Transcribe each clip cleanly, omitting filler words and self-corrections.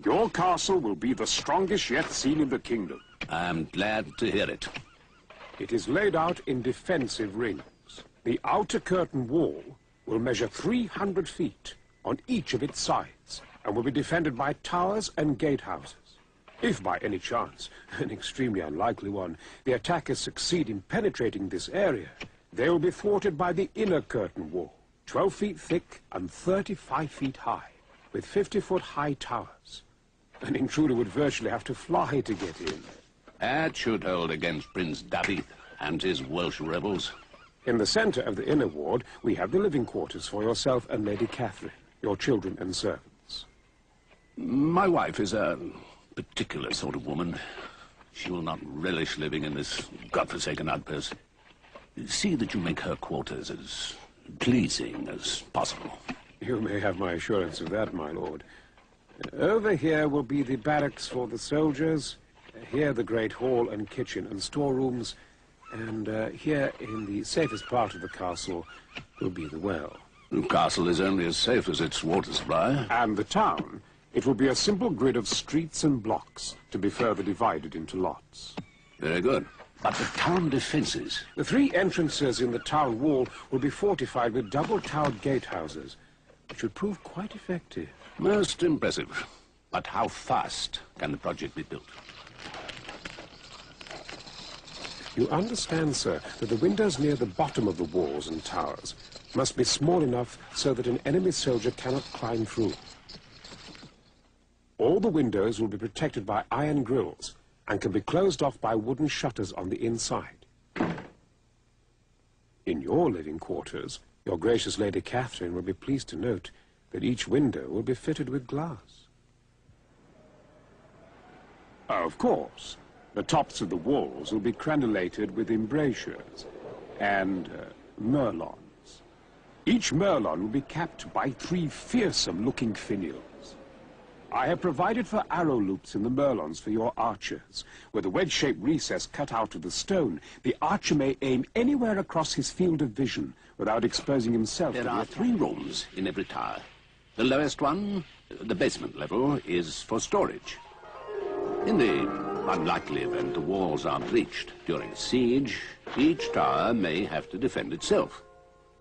Your castle will be the strongest yet seen in the kingdom. I'm glad to hear it. It is laid out in defensive rings. The outer curtain wall will measure 300 feet on each of its sides and will be defended by towers and gatehouses. If by any chance, an extremely unlikely one, the attackers succeed in penetrating this area, they will be thwarted by the inner curtain wall, 12 feet thick and 35 feet high, with 50-foot high towers. An intruder would virtually have to fly to get in. That should hold against Prince David and his Welsh rebels. In the center of the inner ward, we have the living quarters for yourself and Lady Catherine, your children and servants. My wife is a particular sort of woman. She will not relish living in this godforsaken outpost. See that you make her quarters as pleasing as possible. You may have my assurance of that, my lord. Over here will be the barracks for the soldiers, here the great hall and kitchen and storerooms, and here in the safest part of the castle will be the well. The castle is only as safe as its water supply. And the town, it will be a simple grid of streets and blocks to be further divided into lots. Very good. But the town defenses? The 3 entrances in the town wall will be fortified with double-towered gatehouses, which should prove quite effective. Most impressive. But how fast can the project be built? You understand, sir, that the windows near the bottom of the walls and towers must be small enough so that an enemy soldier cannot climb through. All the windows will be protected by iron grills and can be closed off by wooden shutters on the inside. In your living quarters, your gracious Lady Catherine will be pleased to note that each window will be fitted with glass. Of course, the tops of the walls will be crenelated with embrasures and merlons. Each merlon will be capped by 3 fearsome-looking finials. I have provided for arrow loops in the merlons for your archers. With a wedge-shaped recess cut out of the stone, the archer may aim anywhere across his field of vision without exposing himself to the There are 3 rooms in every tower. The lowest one, the basement level, is for storage. In the unlikely event the walls are breached during a siege, each tower may have to defend itself,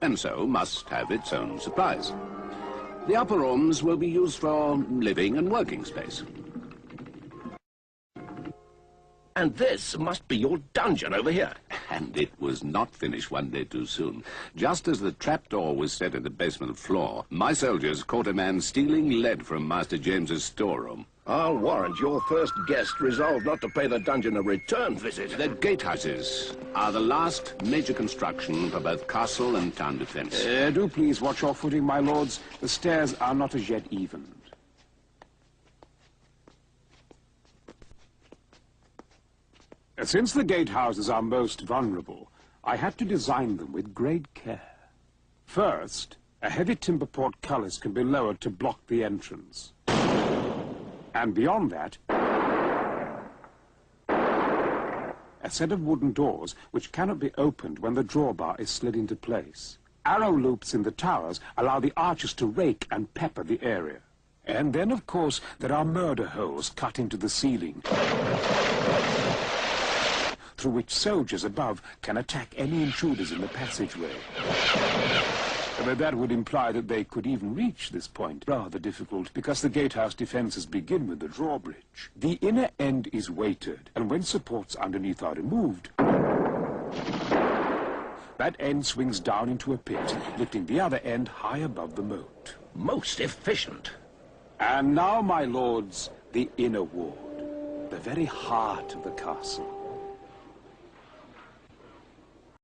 and so must have its own supplies. The upper rooms will be used for living and working space. And this must be your dungeon over here. And it was not finished one day too soon. Just as the trapdoor was set in the basement floor, my soldiers caught a man stealing lead from Master James's storeroom. I'll warrant your first guest resolved not to pay the dungeon a return visit. The gatehouses are the last major construction for both castle and town defense. Do please watch your footing, my lords. The stairs are not as yet evened. Since the gatehouses are most vulnerable, I had to design them with great care. First, a heavy timber portcullis can be lowered to block the entrance. And beyond that, a set of wooden doors which cannot be opened when the drawbar is slid into place. Arrow loops in the towers allow the archers to rake and pepper the area. And then, of course, there are murder holes cut into the ceiling, through which soldiers above can attack any intruders in the passageway. But that would imply that they could even reach this point. Rather difficult, because the gatehouse defenses begin with the drawbridge. The inner end is weighted, and when supports underneath are removed, that end swings down into a pit, lifting the other end high above the moat. Most efficient. And now, my lords, the inner ward, the very heart of the castle.